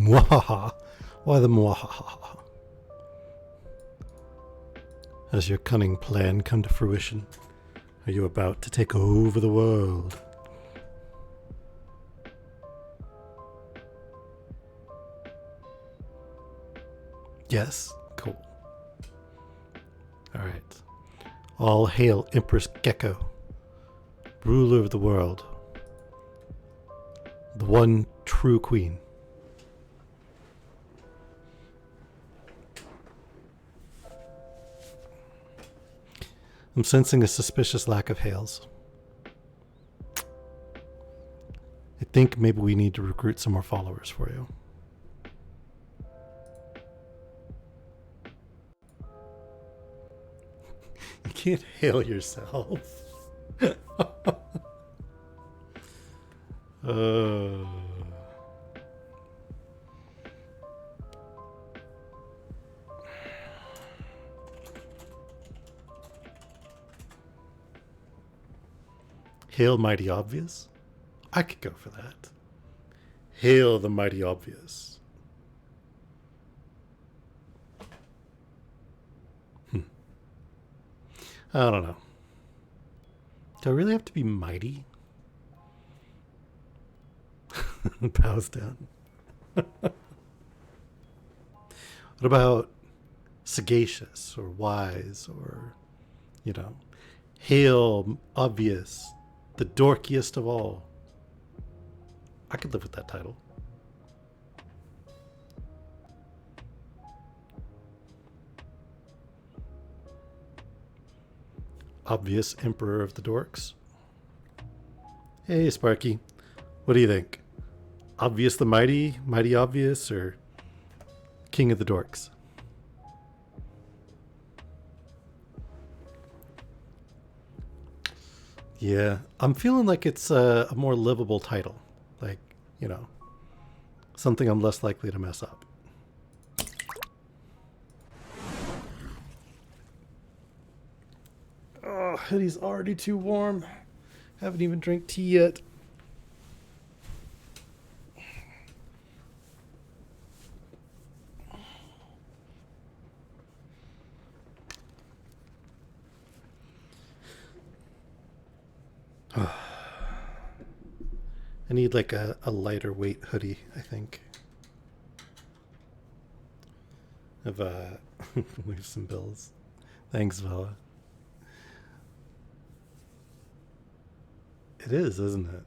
Mwahaha. Why the mwahaha? Has your cunning plan come to fruition? Are you about to take over the world? Yes? Cool. Alright. All hail Empress Gecko, ruler of the world. The one true queen. I'm sensing a suspicious lack of hails. I think maybe we need to recruit some more followers for you. You can't hail yourself. Hail Mighty Obvious? I could go for that. Hail the Mighty Obvious. I don't know. Do I really have to be mighty? Bows down. What about sagacious or wise or, hail obvious, the dorkiest of all? I could live with that title. Obvious Emperor of the Dorks. Hey, Sparky. What do you think? Obvious the Mighty, Mighty Obvious, or King of the Dorks? Yeah, I'm feeling like it's a more livable title. Like, something I'm less likely to mess up. Oh, hoodie's already too warm. Haven't even drank tea yet. I need like a lighter weight hoodie, I think. Of leave some bills. Thanks, Vela. It is, isn't it?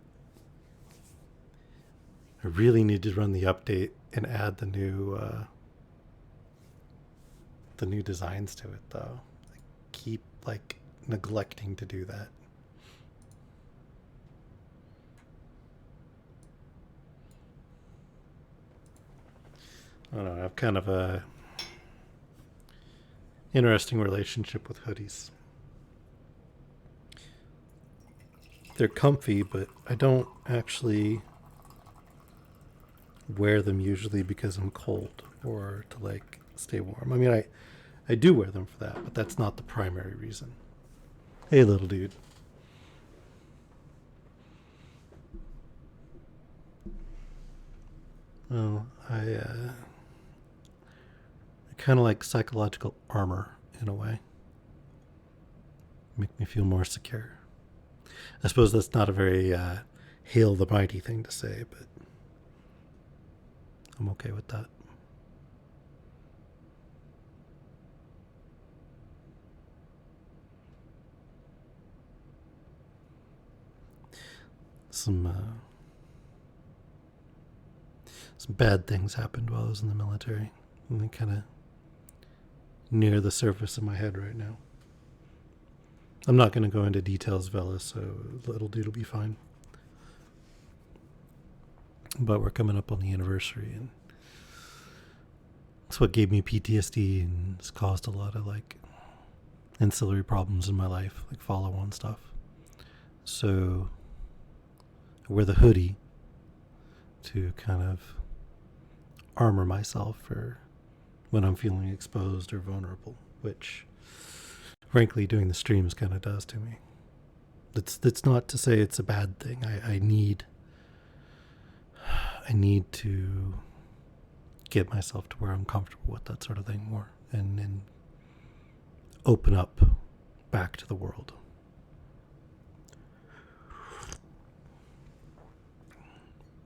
I really need to run the update and add the new designs to it, though. I keep neglecting to do that. I don't know. I have kind of a interesting relationship with hoodies. They're comfy, but I don't actually wear them usually because I'm cold or to stay warm. I mean, I do wear them for that, but that's not the primary reason. Hey, little dude. Well, I kind of like psychological armor in a way. Make me feel more secure. I suppose that's not a very hail the mighty thing to say, but I'm okay with that. Some bad things happened while I was in the military. And they kind of near the surface of my head right now. I'm not going to go into details, Vela, so little dude will be fine. But we're coming up on the anniversary, and it's what gave me PTSD and it's caused a lot of ancillary problems in my life, like follow-on stuff. So I wear the hoodie to kind of armor myself for when I'm feeling exposed or vulnerable, which frankly doing the streams kind of does to me. That's not to say it's a bad thing. I need to get myself to where I'm comfortable with that sort of thing more and open up back to the world.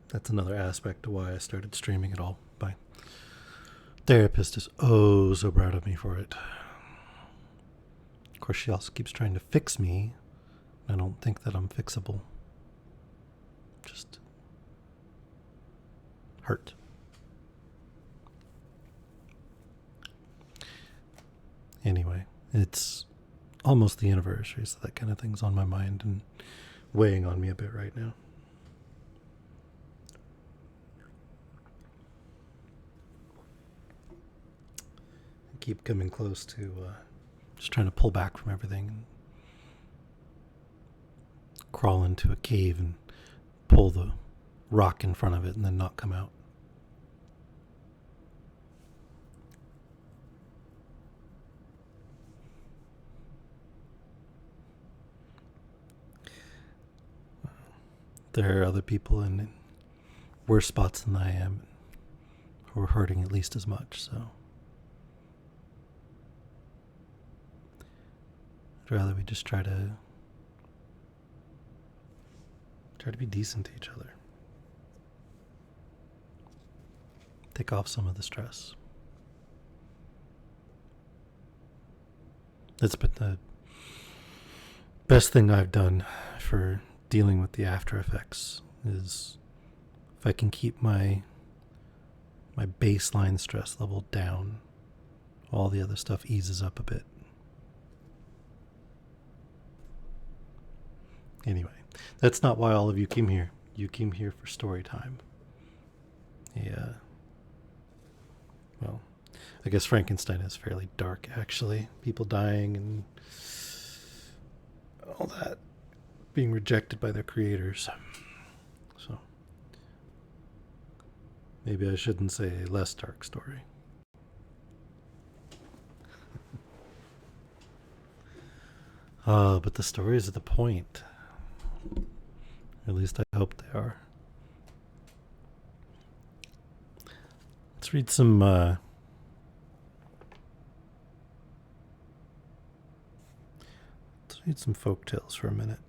That's another aspect of why I started streaming it all. My therapist is oh so proud of me for it. Of course, she also keeps trying to fix me. I don't think that I'm fixable. Just hurt. Anyway, it's almost the anniversary, so that kind of thing's on my mind and weighing on me a bit right now. I keep coming close to just trying to pull back from everything and crawl into a cave and pull the rock in front of it and then not come out. There are other people in worse spots than I am who are hurting at least as much, so I'd rather we just try to be decent to each other. Take off some of the stress. That's been the best thing I've done for dealing with the after effects, is if I can keep my baseline stress level down, all the other stuff eases up a bit. Anyway, that's not why all of you came here. You came here for story time. Yeah. Well, I guess Frankenstein is fairly dark, actually. People dying and all that. Being rejected by their creators. So, maybe I shouldn't say a less dark story. But the stories are the point. At least I hope they are. Let's read some folk tales for a minute.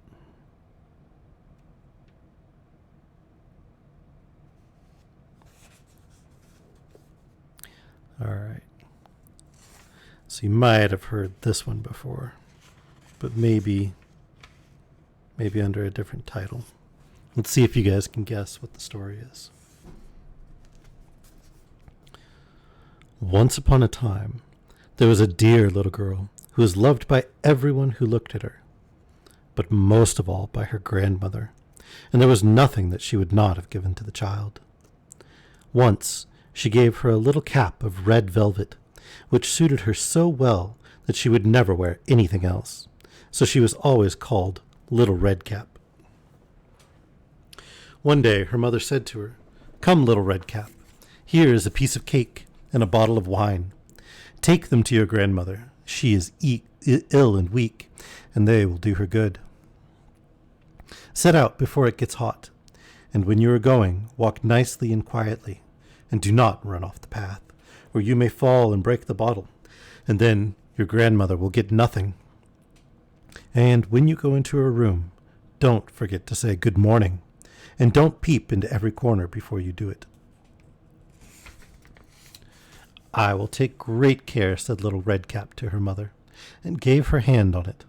All right. So you might have heard this one before, but maybe under a different title. Let's see if you guys can guess what the story is. Once upon a time, there was a dear little girl who was loved by everyone who looked at her, but most of all by her grandmother, and there was nothing that she would not have given to the child. Once, she gave her a little cap of red velvet, which suited her so well that she would never wear anything else, so she was always called Little Red Cap. One day her mother said to her, "Come, Little Red Cap, here is a piece of cake and a bottle of wine. Take them to your grandmother. She is ill and weak, and they will do her good. Set out before it gets hot, and when you are going, walk nicely and quietly, and do not run off the path, or you may fall and break the bottle, and then your grandmother will get nothing. And when you go into her room, don't forget to say good morning, and don't peep into every corner before you do it." "I will take great care," said Little Red Cap to her mother, and gave her hand on it.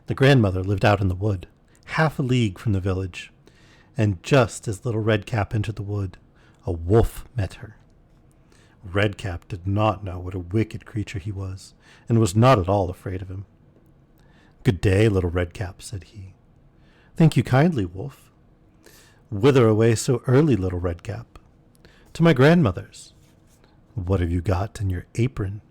The grandmother lived out in the wood, half a league from the village, and just as Little Red Cap entered the wood, a wolf met her. Red Cap did not know what a wicked creature he was, and was not at all afraid of him. "Good day, Little Red Cap," said he. "Thank you kindly, Wolf." "Whither away so early, Little Red Cap?" "To my grandmother's." "What have you got in your apron?"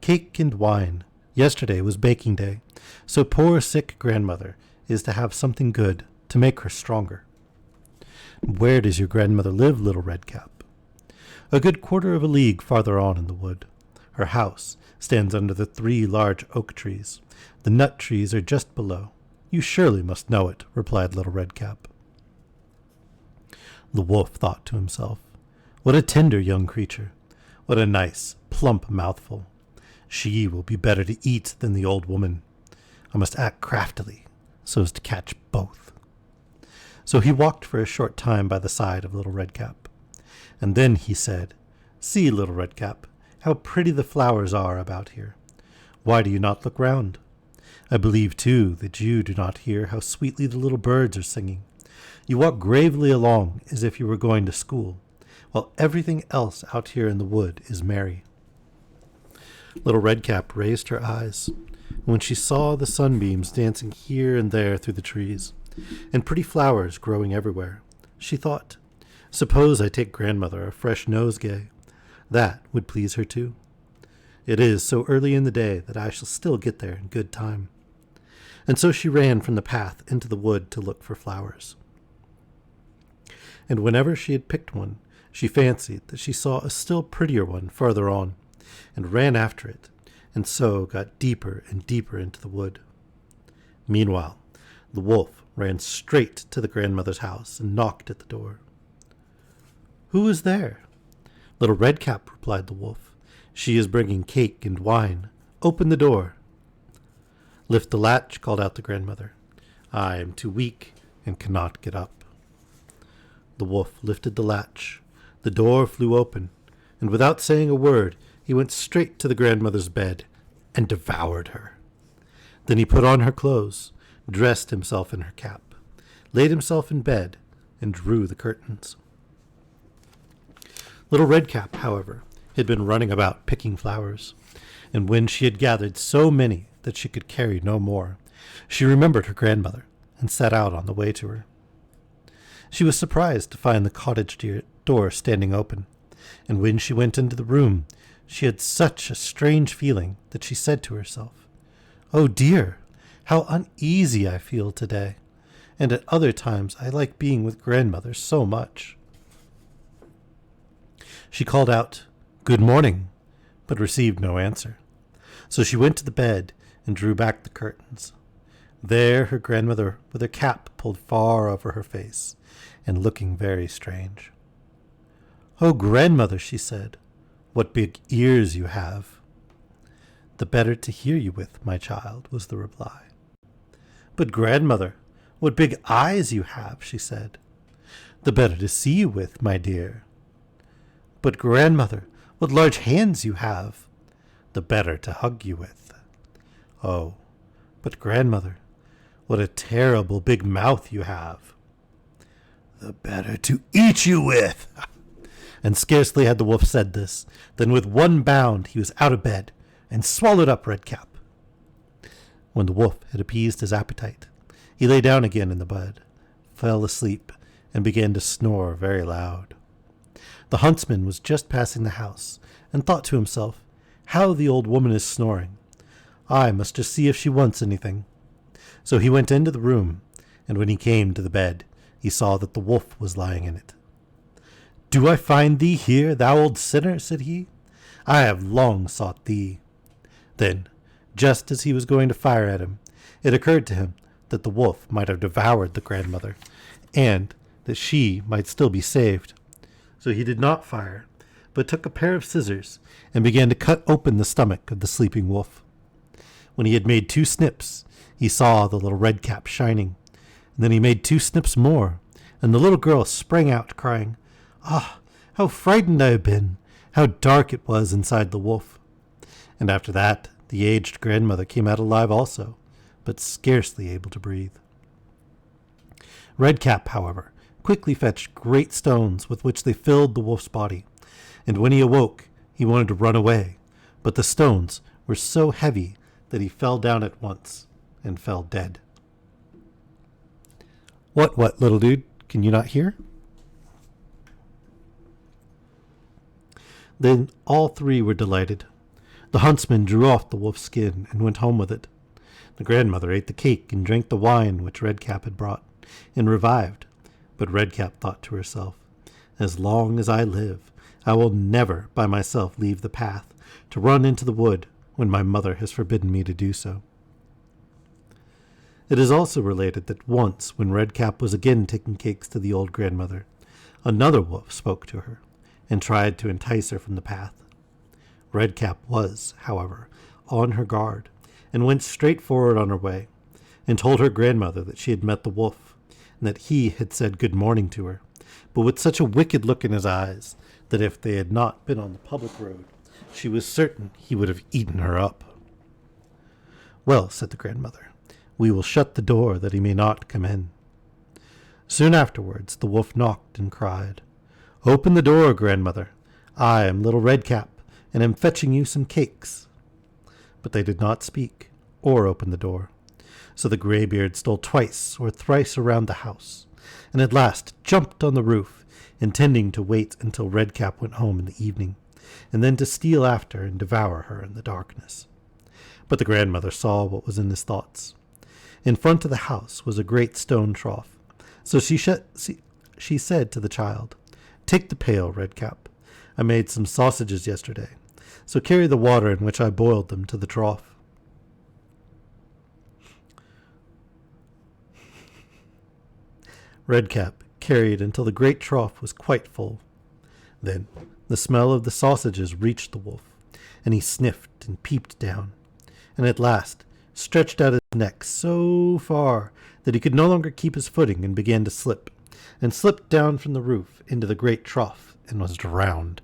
"Cake and wine. Yesterday was baking day, so poor sick grandmother is to have something good to make her stronger." "Where does your grandmother live, Little Red Cap?" "A good quarter of a league farther on in the wood. Her house stands under the 3 large oak trees. The nut trees are just below. You surely must know it," replied Little Red Cap. The wolf thought to himself, What a tender young creature. What a nice, plump mouthful. She will be better to eat than the old woman. I must act craftily, so as to catch both. So he walked for a short time by the side of Little Redcap. And then he said, See, Little Redcap, how pretty the flowers are about here. Why do you not look round? I believe, too, that you do not hear how sweetly the little birds are singing. You walk gravely along as if you were going to school, while everything else out here in the wood is merry. Little Redcap raised her eyes, and when she saw the sunbeams dancing here and there through the trees, and pretty flowers growing everywhere, she thought, Suppose I take grandmother a fresh nosegay. That would please her too. It is so early in the day that I shall still get there in good time. And so she ran from the path into the wood to look for flowers. And whenever she had picked one, she fancied that she saw a still prettier one farther on, and ran after it, and so got deeper and deeper into the wood. Meanwhile, the wolf ran straight to the grandmother's house and knocked at the door. Who is there? Little Redcap, replied the wolf. She is bringing cake and wine. Open the door. Lift the latch, called out the grandmother. I am too weak and cannot get up. The wolf lifted the latch. The door flew open, and without saying a word, he went straight to the grandmother's bed and devoured her. Then he put on her clothes, dressed himself in her cap, laid himself in bed, and drew the curtains. Little Redcap, however, had been running about picking flowers, and when she had gathered so many that she could carry no more, she remembered her grandmother and set out on the way to her. She was surprised to find the cottage door standing open, and when she went into the room, she had such a strange feeling that she said to herself, Oh dear, how uneasy I feel today, and at other times I like being with grandmother so much. She called out, Good morning, but received no answer. So she went to the bed and drew back the curtains. There her grandmother, with her cap pulled far over her face, and looking very strange. Oh, grandmother, she said, what big ears you have. The better to hear you with, my child, was the reply. But grandmother, what big eyes you have, she said. The better to see you with, my dear. But grandmother, what large hands you have. The better to hug you with. Oh, but grandmother, what a terrible big mouth you have. The better to eat you with. And scarcely had the wolf said this, than with one bound he was out of bed and swallowed up Redcap. When the wolf had appeased his appetite, he lay down again in the bed, fell asleep, and began to snore very loud. The huntsman was just passing the house, and thought to himself, How the old woman is snoring. I must just see if she wants anything. So he went into the room, and when he came to the bed, he saw that the wolf was lying in it. Do I find thee here, thou old sinner? Said he. I have long sought thee. Then, just as he was going to fire at him, it occurred to him that the wolf might have devoured the grandmother, and that she might still be saved. So he did not fire, but took a pair of scissors and began to cut open the stomach of the sleeping wolf. When he had made 2 snips, he saw the little Redcap shining, and then he made 2 snips more, and the little girl sprang out, crying, Ah, how frightened I have been! How dark it was inside the wolf! And after that, the aged grandmother came out alive also, but scarcely able to breathe. Redcap, however, quickly fetched great stones with which they filled the wolf's body, and when he awoke, he wanted to run away, but the stones were so heavy that he fell down at once and fell dead. What, little dude? Can you not hear? Then all 3 were delighted. The huntsman drew off the wolf's skin and went home with it. The grandmother ate the cake and drank the wine which Redcap had brought, and revived. But Redcap thought to herself, As long as I live, I will never by myself leave the path to run into the wood when my mother has forbidden me to do so. It is also related that once, when Redcap was again taking cakes to the old grandmother, another wolf spoke to her, and tried to entice her from the path. Redcap was, however, on her guard, and went straight forward on her way, and told her grandmother that she had met the wolf, and that he had said good morning to her, but with such a wicked look in his eyes that if they had not been on the public road, she was certain he would have eaten her up. "Well," said the grandmother, "we will shut the door that he may not come in." Soon afterwards the wolf knocked and cried, "Open the door, grandmother. I am little Redcap, and am fetching you some cakes." But they did not speak or open the door. So the greybeard stole twice or thrice around the house, and at last jumped on the roof, intending to wait until Redcap went home in the evening, and then to steal after and devour her in the darkness. But the grandmother saw what was in his thoughts. In front of the house was a great stone trough, so she said to the child, "Take the pail, Redcap. I made some sausages yesterday, so carry the water in which I boiled them to the trough." Redcap carried until the great trough was quite full. Then the smell of the sausages reached the wolf, and he sniffed and peeped down, and at last stretched out his neck so far that he could no longer keep his footing and began to slip, and slipped down from the roof into the great trough and was drowned.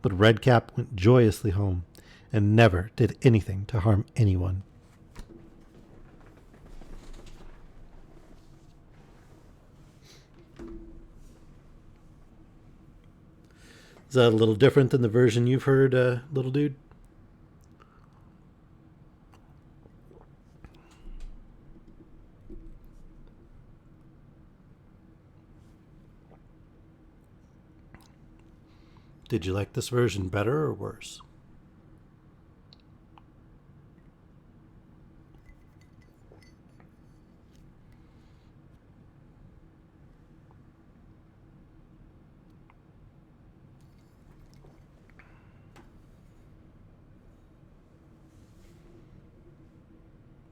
But Redcap went joyously home, and never did anything to harm anyone. Is that a little different than the version you've heard, little dude? Did you like this version better or worse?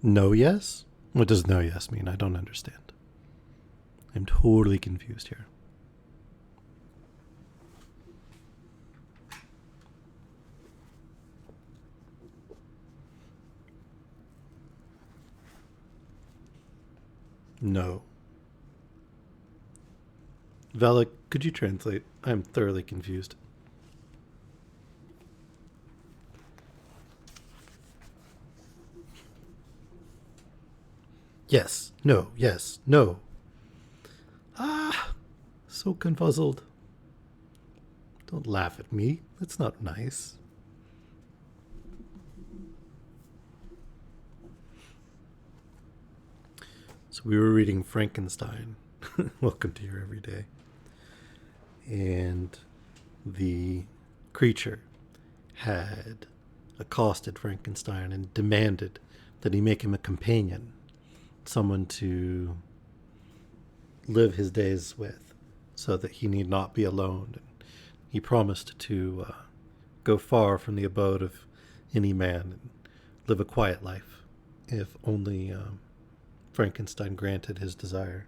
No yes? What does no yes mean? I don't understand. I'm totally confused here. No. Valak, could you translate? I'm thoroughly confused. Yes, no, yes, no. Ah, so confuzzled. Don't laugh at me. That's not nice. So we were reading Frankenstein. Welcome to your everyday. And the creature had accosted Frankenstein and demanded that he make him a companion, someone to live his days with, so that he need not be alone. And he promised to go far from the abode of any man and live a quiet life, if only Frankenstein granted his desire.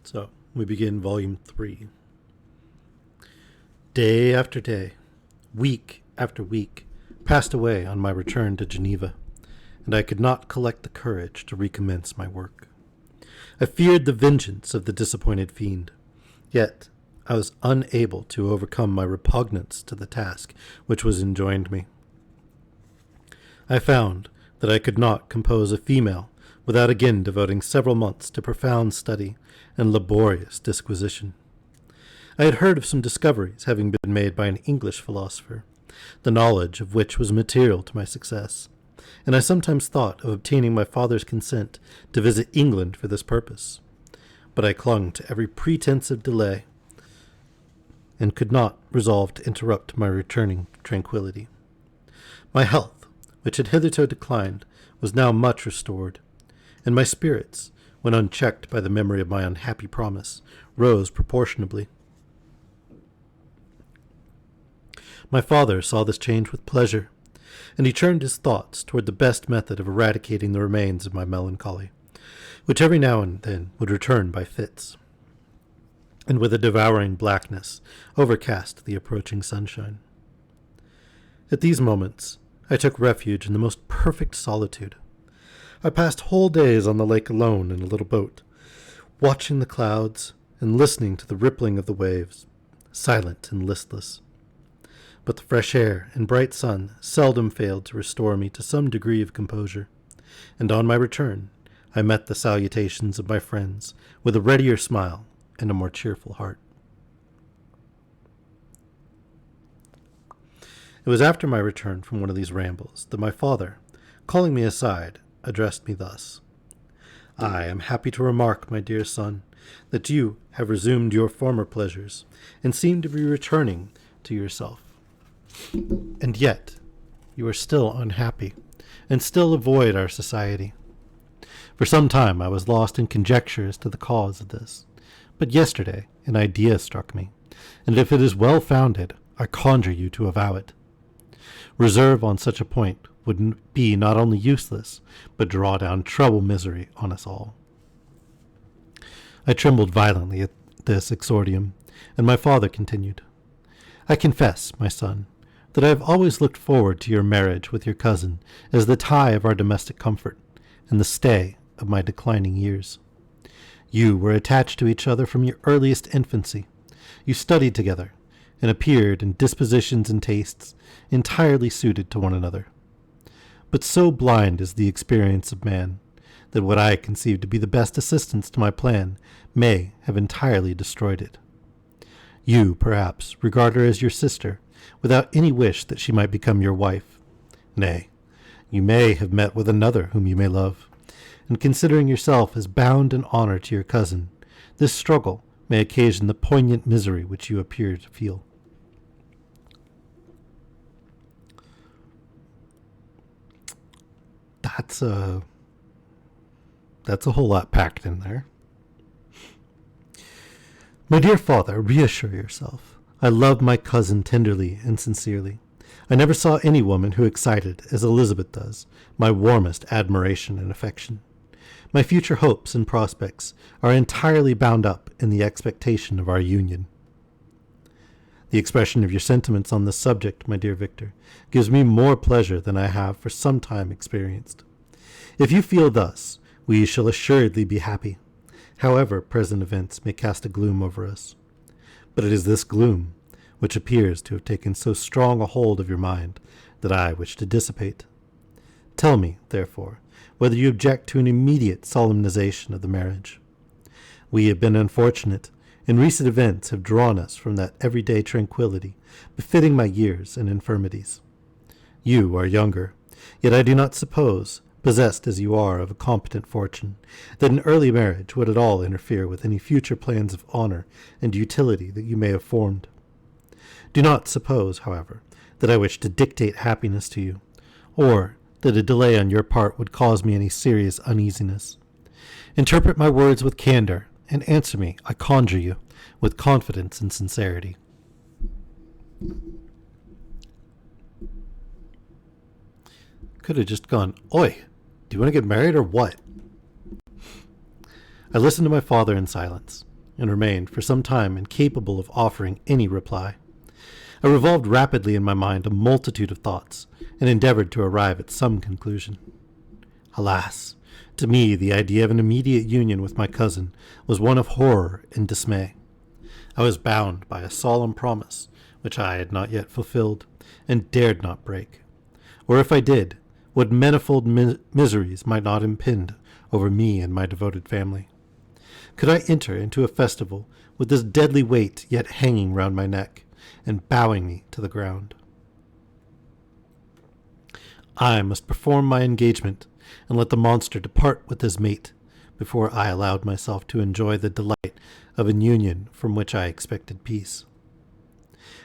So we begin Volume 3. Day after day, week after week, passed away on my return to Geneva, and I could not collect the courage to recommence my work. I feared the vengeance of the disappointed fiend, yet I was unable to overcome my repugnance to the task which was enjoined me. I found that I could not compose a female without again devoting several months to profound study and laborious disquisition. I had heard of some discoveries having been made by an English philosopher, the knowledge of which was material to my success, and I sometimes thought of obtaining my father's consent to visit England for this purpose. But I clung to every pretense of delay, and could not resolve to interrupt my returning tranquillity. My health, which had hitherto declined, was now much restored, and my spirits, when unchecked by the memory of my unhappy promise, rose proportionably. My father saw this change with pleasure, and he turned his thoughts toward the best method of eradicating the remains of my melancholy, which every now and then would return by fits, and with a devouring blackness overcast the approaching sunshine. At these moments, I took refuge in the most perfect solitude. I passed whole days on the lake alone in a little boat, watching the clouds and listening to the rippling of the waves, silent and listless. But the fresh air and bright sun seldom failed to restore me to some degree of composure, and on my return I met the salutations of my friends with a readier smile and a more cheerful heart. It was after my return from one of these rambles that my father, calling me aside, addressed me thus: "I am happy to remark, my dear son, that you have resumed your former pleasures, and seem to be returning to yourself. And yet you are still unhappy, and still avoid our society. For some time I was lost in conjecture as to the cause of this, but yesterday an idea struck me, and if it is well founded, I conjure you to avow it. Reserve on such a point would be not only useless, but draw down treble misery on us all." I trembled violently at this exordium, and my father continued: "I confess, my son, that I have always looked forward to your marriage with your cousin as the tie of our domestic comfort, and the stay of my declining years. You were attached to each other from your earliest infancy. You studied together, and appeared in dispositions and tastes entirely suited to one another. But so blind is the experience of man, that what I conceived to be the best assistance to my plan may have entirely destroyed it. You, perhaps, regard her as your sister, without any wish that she might become your wife. Nay, you may have met with another whom you may love, and considering yourself as bound in honor to your cousin, this struggle may occasion the poignant misery which you appear to feel." That's a whole lot packed in there. "My dear father, reassure yourself. I love my cousin tenderly and sincerely. I never saw any woman who excited, as Elizabeth does, my warmest admiration and affection. My future hopes and prospects are entirely bound up in the expectation of our union. The expression of your sentiments on this subject, my dear Victor, gives me more pleasure than I have for some time experienced. If you feel thus, we shall assuredly be happy, however present events may cast a gloom over us. But it is this gloom which appears to have taken so strong a hold of your mind that I wish to dissipate. Tell me, therefore, whether you object to an immediate solemnization of the marriage. We have been unfortunate, and recent events have drawn us from that everyday tranquillity befitting my years and infirmities. You are younger, yet I do not suppose, possessed as you are of a competent fortune, that an early marriage would at all interfere with any future plans of honor and utility that you may have formed. Do not suppose, however, that I wish to dictate happiness to you, or that a delay on your part would cause me any serious uneasiness. Interpret my words with candor, and answer me, I conjure you, with confidence and sincerity." Could have just gone, "Oi, do you want to get married or what?" I listened to my father in silence, and remained for some time incapable of offering any reply. I revolved rapidly in my mind a multitude of thoughts, and endeavored to arrive at some conclusion. Alas, to me the idea of an immediate union with my cousin was one of horror and dismay. I was bound by a solemn promise, which I had not yet fulfilled, and dared not break. Or if I did, what manifold miseries might not impend over me and my devoted family? Could I enter into a festival with this deadly weight yet hanging round my neck, and bowing me to the ground? I must perform my engagement, and let the monster depart with his mate, before I allowed myself to enjoy the delight of an union from which I expected peace.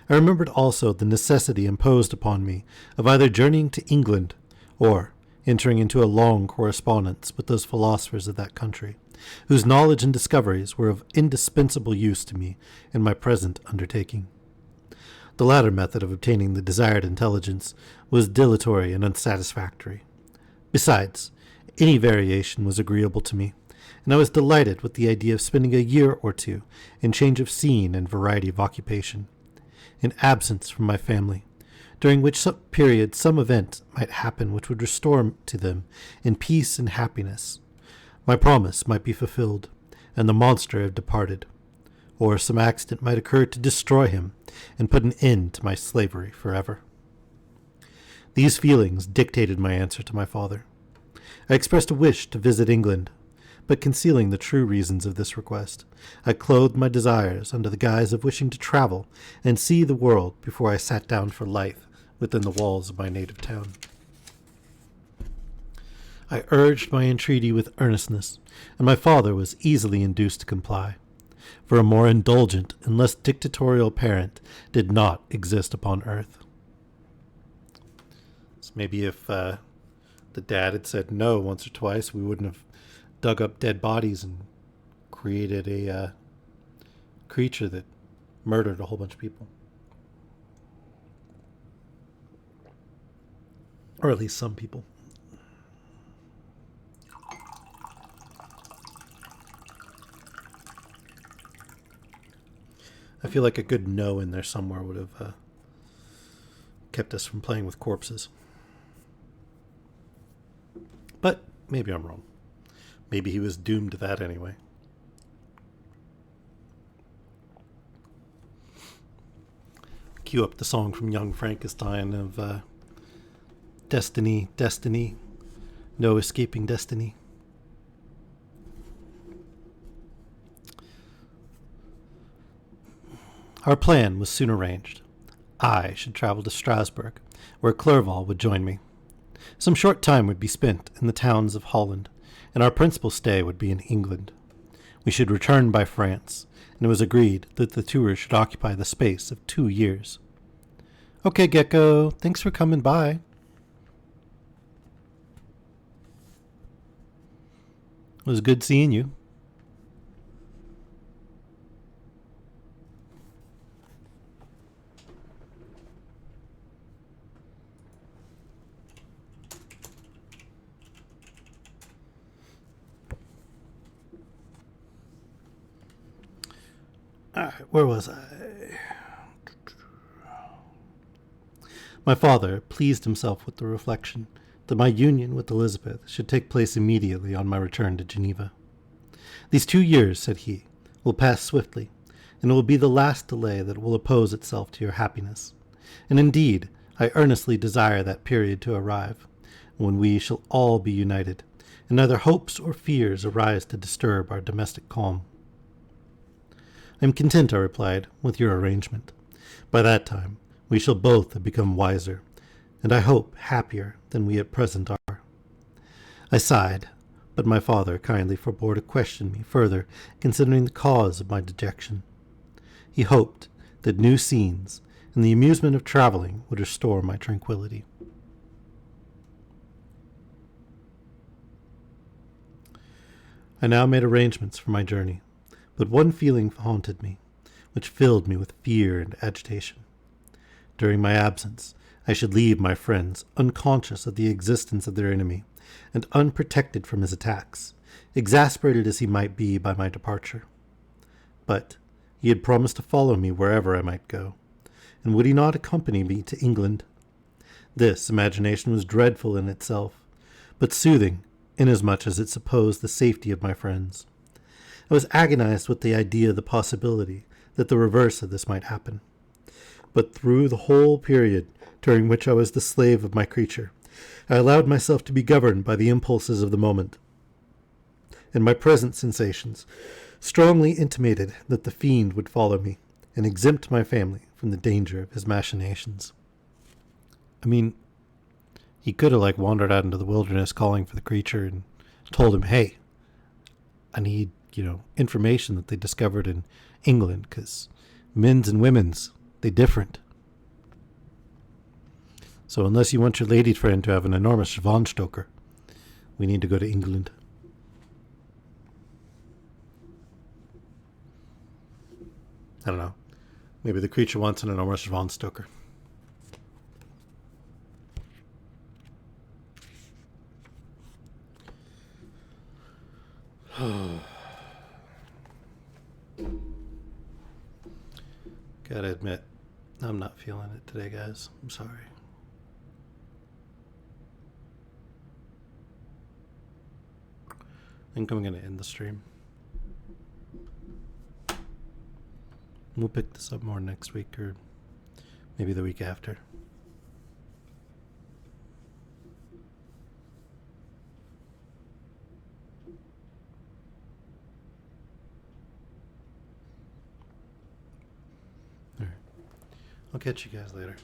I remembered also the necessity imposed upon me of either journeying to England, or entering into a long correspondence with those philosophers of that country, whose knowledge and discoveries were of indispensable use to me in my present undertaking. The latter method of obtaining the desired intelligence was dilatory and unsatisfactory. Besides, any variation was agreeable to me, and I was delighted with the idea of spending a year or two in change of scene and variety of occupation, in absence from my family, during which period some event might happen which would restore to them in peace and happiness. My promise might be fulfilled, and the monster have departed, or some accident might occur to destroy him and put an end to my slavery forever. These feelings dictated my answer to my father. I expressed a wish to visit England, but concealing the true reasons of this request, I clothed my desires under the guise of wishing to travel and see the world before I sat down for life within the walls of my native town. I urged my entreaty with earnestness, and my father was easily induced to comply, for a more indulgent and less dictatorial parent did not exist upon earth. So maybe if the dad had said no once or twice, we wouldn't have dug up dead bodies and created a creature that murdered a whole bunch of people. Or at least some people. I feel like a good no in there somewhere would have kept us from playing with corpses. But maybe I'm wrong. Maybe he was doomed to that anyway. Cue up the song from Young Frankenstein of Destiny, Destiny, no escaping destiny. Our plan was soon arranged. I should travel to Strasbourg, where Clerval would join me. Some short time would be spent in the towns of Holland, and our principal stay would be in England. We should return by France, and it was agreed that the tour should occupy the space of 2 years. Okay, Gecko, thanks for coming by. It was good seeing you. Alright, where was I? My father pleased himself with the reflection that my union with Elizabeth should take place immediately on my return to Geneva. These 2 years, said he, will pass swiftly, and it will be the last delay that will oppose itself to your happiness. And indeed, I earnestly desire that period to arrive, when we shall all be united, and neither hopes or fears arise to disturb our domestic calm. I am content, I replied, with your arrangement. By that time, we shall both have become wiser, and I hope happier than we at present are. I sighed, but my father kindly forbore to question me further concerning the cause of my dejection. He hoped that new scenes and the amusement of traveling would restore my tranquillity. I now made arrangements for my journey, but one feeling haunted me, which filled me with fear and agitation. During my absence, I should leave my friends unconscious of the existence of their enemy, and unprotected from his attacks, exasperated as he might be by my departure. But he had promised to follow me wherever I might go, and would he not accompany me to England? This imagination was dreadful in itself, but soothing, inasmuch as it supposed the safety of my friends. I was agonized with the idea of the possibility that the reverse of this might happen. But through the whole period during which I was the slave of my creature, I allowed myself to be governed by the impulses of the moment, and my present sensations strongly intimated that the fiend would follow me and exempt my family from the danger of his machinations. I mean, he could have wandered out into the wilderness calling for the creature and told him, hey, I need, information that they discovered in England, because men's and women's, they different. So unless you want your lady friend to have an enormous Schwanstoker, we need to go to England. I don't know. Maybe the creature wants an enormous Von Stoker. Gotta admit, I'm not feeling it today, guys. I'm sorry. I think I'm gonna end the stream. We'll pick this up more next week or maybe the week after. All right. I'll catch you guys later.